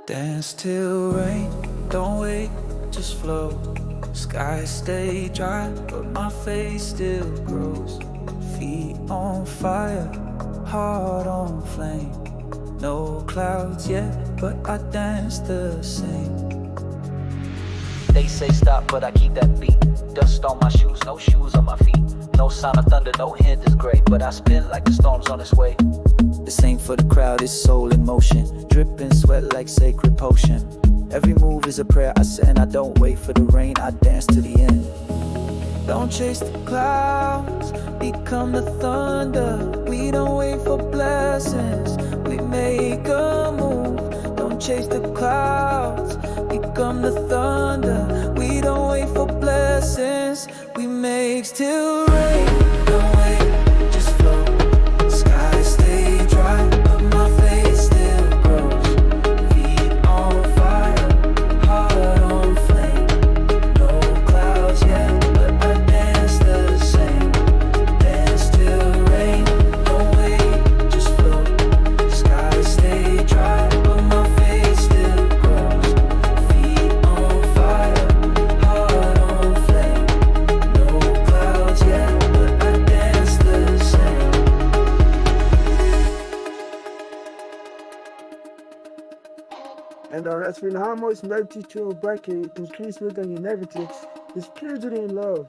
Dance till rain, don't wait, just flow. Skies stay dry, but my face still grows. Feet on fire, heart on flame. No clouds yet, but I dance the same. They say stop, but I keep that beat. Dust on my shoes, no shoes on my feet. No sound of thunder, no hint is great, but I spin like the storm's on its way. This ain't for the crowd, it's soul in motion. Dripping sweat like sacred potion. Every move is a prayer I send. I don't wait for the rain, I dance to the end. Don't chase the clouds, become the thunder. We don't wait for blessings, we make a move. Don't chase the clouds, become the thunder. We don't wait for blessings, we make still rain. Don't wait, just flow. Skies stay dry, but my face still grows. Feet on fire, heart on flame. No clouds yet, but I dance the same. Dance till rain. Don't wait, just flow. Skies stay dry, but my face still grows. Feet on fire, heart on flame. No clouds yet, but I dance the same. En dan als we een moois melody to break it, increase with on your Netflix, is purity in love.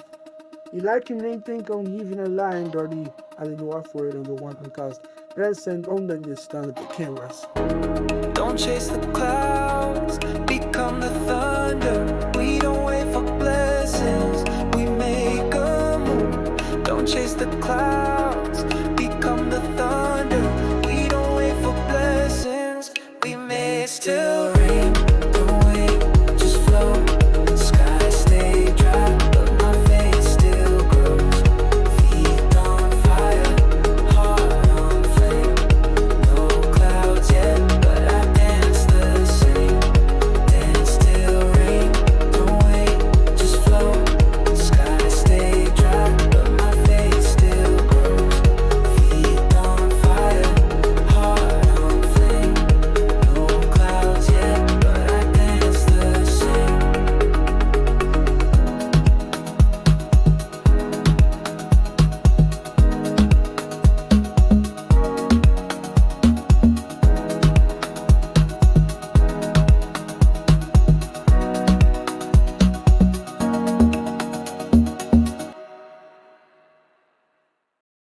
Je lijkt hem niet denken om even een line door die alleen nu voor het de one podcast. Rest en omdat je staan op de cameras. Don't chase the clouds, become the thunder. We don't wait for blessings, we make a move. Don't chase the clouds, become the thunder. We don't wait for blessings, we make still